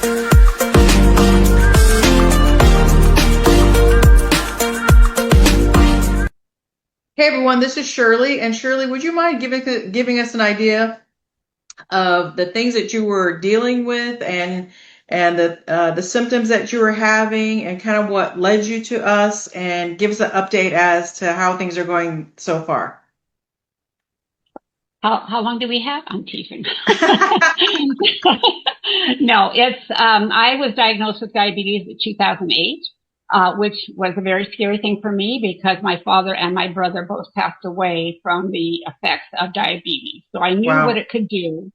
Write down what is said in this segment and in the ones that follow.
Hey everyone, this is Shirley. And Shirley, would you mind giving us an idea of the things that you were dealing with and the symptoms that you were having and kind of what led you to us and give us an update as to how things are going so far? How long do we have? I'm teasing. No, it's I was diagnosed with diabetes in 2008, which was a very scary thing for me because my father and my brother both passed away from the effects of diabetes. So I knew what Wow. it could do.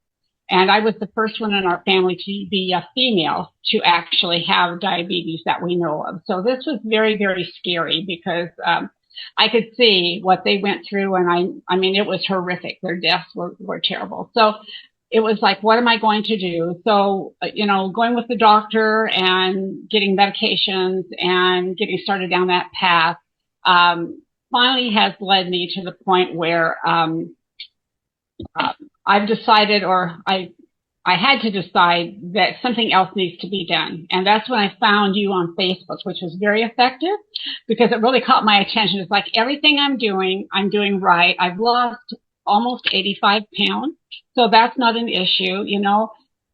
And I was the first one in our family to be a female to actually have diabetes that we know of. So this was very, very scary because I could see what they went through, and I mean, it was horrific. Their deaths were terrible. So it was like, what am I going to do? So, going with the doctor and getting medications and getting started down that path, finally has led me to the point where, I've decided, or I had to decide that something else needs to be done. And that's when I found you on Facebook, which was very effective because it really caught my attention. It's like everything I'm doing right. I've lost almost 85 pounds. So that's not an issue.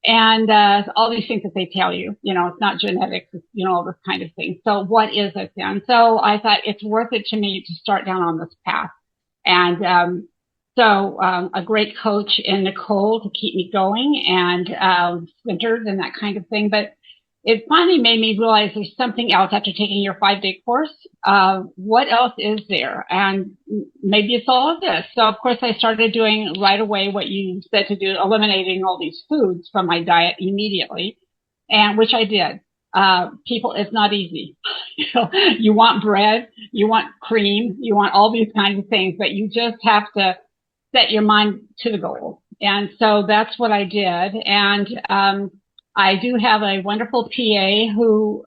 And, all these things that they tell you, it's not genetics, it's, all this kind of thing. So what is it then? So I thought it's worth it to me to start down on this path. And, a great coach in Nicole to keep me going and centered and that kind of thing. But it finally made me realize there's something else after taking your 5-day course. What else is there? And maybe it's all of this. So of course I started doing right away what you said to do, eliminating all these foods from my diet immediately, and which I did. People, it's not easy. You want bread, you want cream, you want all these kinds of things, but you just have to set your mind to the goal. And so that's what I did. And I do have a wonderful PA who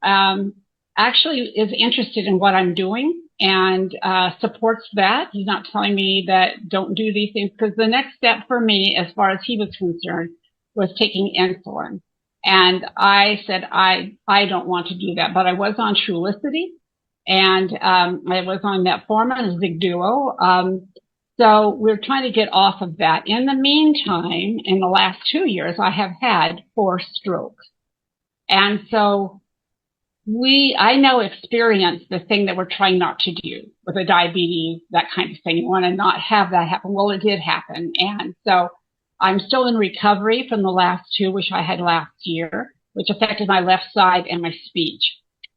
actually is interested in what I'm doing and supports that. He's not telling me that don't do these things, because the next step for me, as far as he was concerned, was taking insulin. And I said, I don't want to do that. But I was on Trulicity, and I was on metformin and Zigduo. So we're trying to get off of that. In the meantime, in the last 2 years, I have had 4 strokes. And so I now experience the thing that we're trying not to do with the diabetes, that kind of thing. You want to not have that happen. Well, it did happen. And so I'm still in recovery from the last 2, which I had last year, which affected my left side and my speech.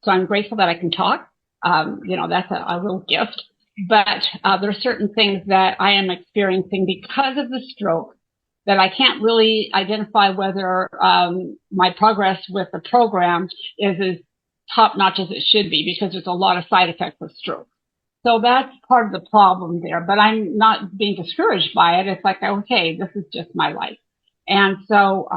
So I'm grateful that I can talk. That's a real gift. But there are certain things that I am experiencing because of the stroke that I can't really identify whether my progress with the program is as top notch as it should be, because there's a lot of side effects of stroke. So that's part of the problem there. But I'm not being discouraged by it. It's like, okay, this is just my life. And so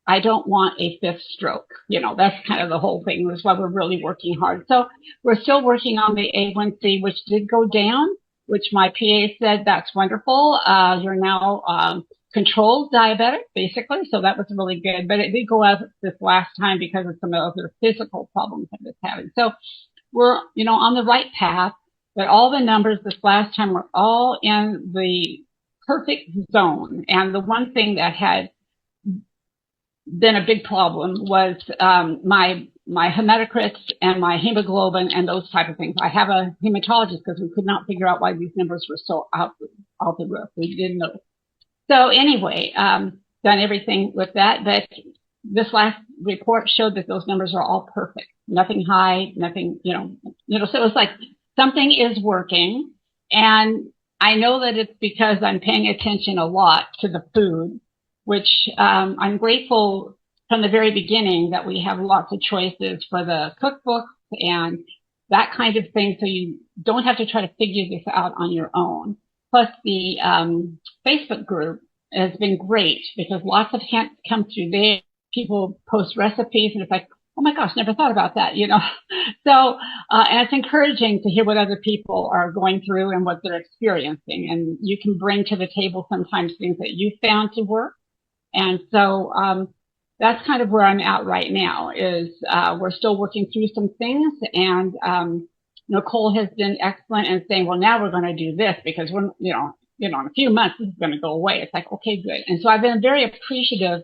I don't want a 5th stroke. That's kind of the whole thing. That's why we're really working hard. So we're still working on the A1C, which did go down, which my PA said, that's wonderful. You're now controlled diabetic, basically. So that was really good. But it did go up this last time because of some other physical problems I was having. So we're, on the right path. But all the numbers this last time were all in the perfect zone. And the one thing that had been a big problem was my hematocrits and my hemoglobin and those type of things. I have a hematologist because we could not figure out why these numbers were so out the roof. We didn't know. So anyway, done everything with that. But this last report showed that those numbers are all perfect. Nothing high, nothing, so it was like something is working. And I know that it's because I'm paying attention a lot to the food, which I'm grateful from the very beginning that we have lots of choices for the cookbooks and that kind of thing, so you don't have to try to figure this out on your own. Plus, the Facebook group has been great because lots of hints come through there. People post recipes, and it's like, oh my gosh, never thought about that, So, and it's encouraging to hear what other people are going through and what they're experiencing. And you can bring to the table sometimes things that you found to work. And so, that's kind of where I'm at right now is, we're still working through some things and, Nicole has been excellent in saying, well, now we're going to do this because we're, in a few months, this is going to go away. It's like, okay, good. And so I've been very appreciative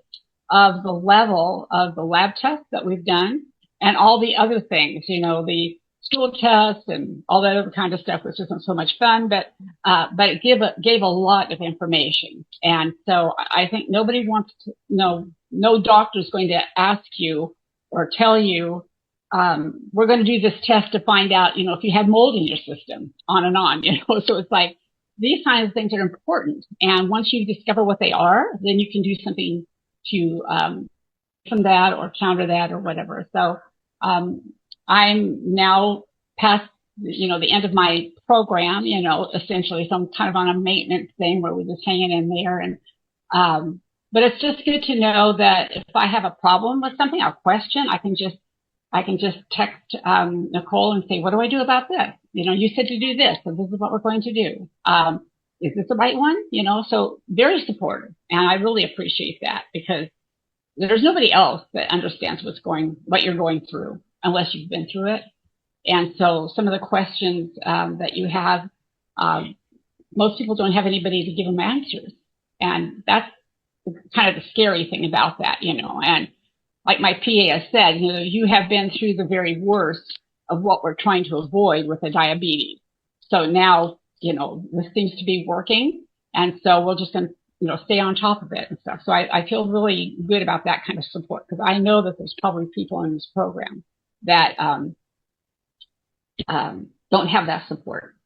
of the level of the lab tests that we've done and all the other things, the stool tests and all that other kind of stuff, which isn't so much fun, but it gave a lot of information. And so I think nobody wants to know, no doctor is going to ask you or tell you, we're going to do this test to find out, if you had mold in your system, on and on, So it's like these kinds of things are important. And once you discover what they are, then you can do something to from that or counter that or whatever. So I'm now past, the end of my program, essentially. So I'm kind of on a maintenance thing where we're just hanging in there. And but it's just good to know that if I have a problem with something, I'll question. I can just text Nicole and say, what do I do about this? You said to do this, so this is what we're going to do. Is this the right one? So very supportive. And I really appreciate that because there's nobody else that understands what you're going through unless you've been through it. And so some of the questions that you have, most people don't have anybody to give them answers. And that's kind of the scary thing about that, and like my PA has said, you have been through the very worst of what we're trying to avoid with the diabetes. So now, this seems to be working. And so we're just going to, stay on top of it and stuff. So I feel really good about that kind of support because I know that there's probably people in this program that don't have that support.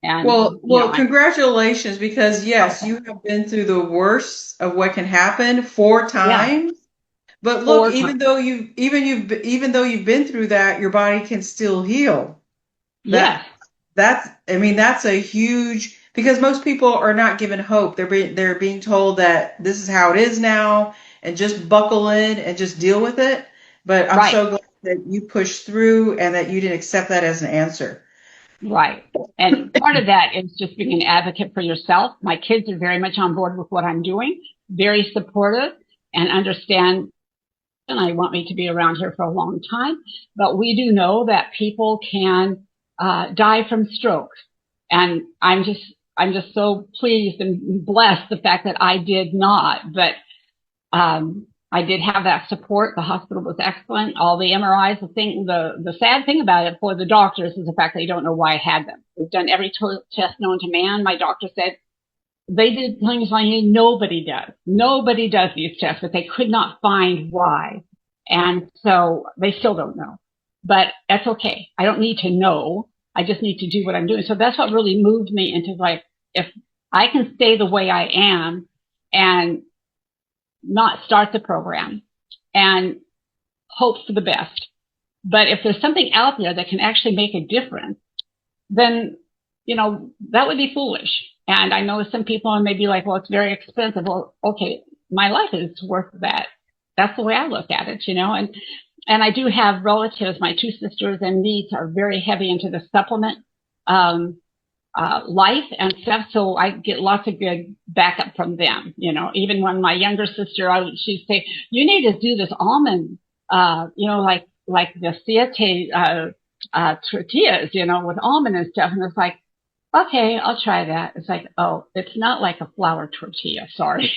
And, Well, congratulations, because yes, okay. you have been through the worst of what can happen 4 times. Yeah, But look, 4 times. even though you've been through that, your body can still heal. Yes, That's a huge, because most people are not given hope. They're being told that this is how it is now and just buckle in and just deal with it. But I'm right. so glad that you pushed through and that you didn't accept that as an answer. Right. And part of that is just being an advocate for yourself. My kids are very much on board with what I'm doing, very supportive and understand. And I want me to be around here for a long time. But we do know that people can die from strokes. And I'm just so pleased and blessed the fact that I did not. But I did have that support. The hospital was excellent. All the MRIs, the sad thing about it for the doctors is the fact they don't know why I had them. We've done every test known to man. My doctor said they did things like nobody does. Nobody does these tests, but they could not find why. And so they still don't know. But that's okay. I don't need to know. I just need to do what I'm doing. So that's what really moved me into like, if I can stay the way I am and not start the program and hope for the best. But if there's something out there that can actually make a difference, then, that would be foolish. And I know some people may be like, well, it's very expensive. Well, okay, my life is worth that. That's the way I look at it, and I do have relatives. My two sisters and niece are very heavy into the supplement, um, life and stuff. So I get lots of good backup from them. Even when my younger sister, she'd say, you need to do this almond, like the siete, tortillas, with almond and stuff. And it's like, okay, I'll try that. It's like, oh, it's not like a flour tortilla. Sorry,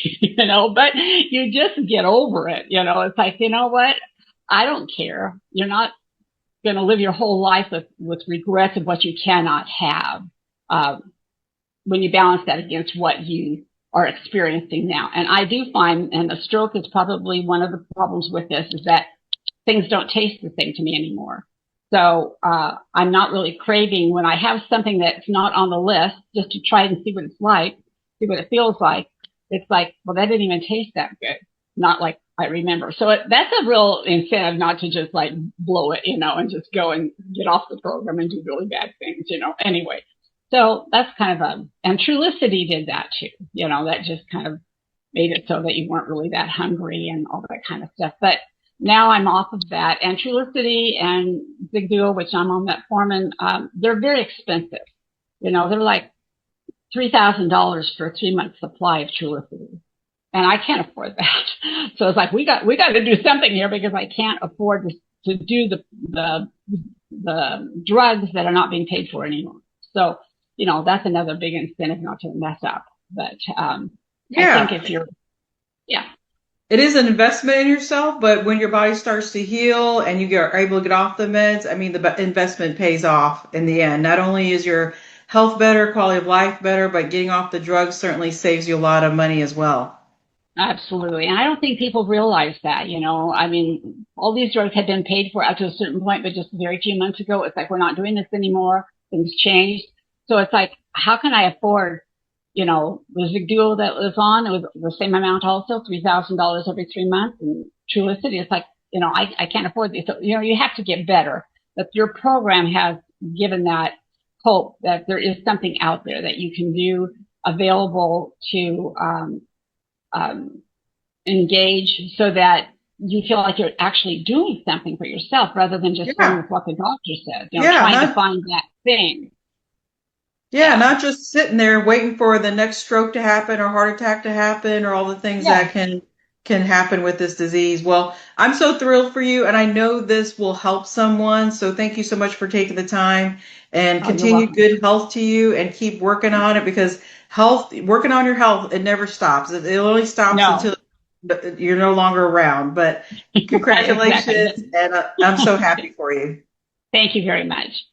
but you just get over it. It's like, you know what? I don't care. You're not going to live your whole life with regrets of what you cannot have, um, when you balance that against what you are experiencing now. And I do find, and a stroke is probably one of the problems with this, is that things don't taste the same to me anymore. So I'm not really craving when I have something that's not on the list just to try and see what it's like, see what it feels like. It's like, well, that didn't even taste that good. Not like I remember. So that's a real incentive not to just like blow it, and just go and get off the program and do really bad things, Anyway, so that's kind of and Trulicity did that too. That just kind of made it so that you weren't really that hungry and all that kind of stuff. But now I'm off of that. And Trulicity and Zig Duo, which I'm on metformin, they're very expensive. They're like $3,000 for a 3-month supply of Trulicity. and I can't afford that. So it's like we got to do something here because I can't afford to do the drugs that are not being paid for anymore. So, that's another big incentive not to mess up. But I think Yeah, if you're, yeah, it is an investment in yourself, but when your body starts to heal and are able to get off the meds, I mean, the investment pays off in the end. Not only is your health better, quality of life better, but getting off the drugs certainly saves you a lot of money as well. absolutely. And I don't think people realize that. I mean, all these drugs had been paid for up to a certain point, but just very few months ago, it's like, we're not doing this anymore. Things changed. So it's like, how can I afford, the Zigduo that was on, it was the same amount also, $3,000 every 3 months. And Trulicity, it's like, I can't afford this. So, you have to get better. But your program has given that hope that there is something out there that you can do available to, um, engage so that you feel like you're actually doing something for yourself rather than just going Yeah. with what the doctor says, Yeah. trying to find that thing. Yeah, Yeah. not just sitting there waiting for the next stroke to happen or heart attack to happen or all the things that Yeah. can happen with this disease. Well, I'm so thrilled for you and I know this will help someone. So thank you so much for taking the time and Oh, you're continued welcome. good health to you and keep working on it because working on your health, it never stops. It only stops No. until you're no longer around. But Right. Exactly. congratulations and I'm so happy for you. Thank you very much.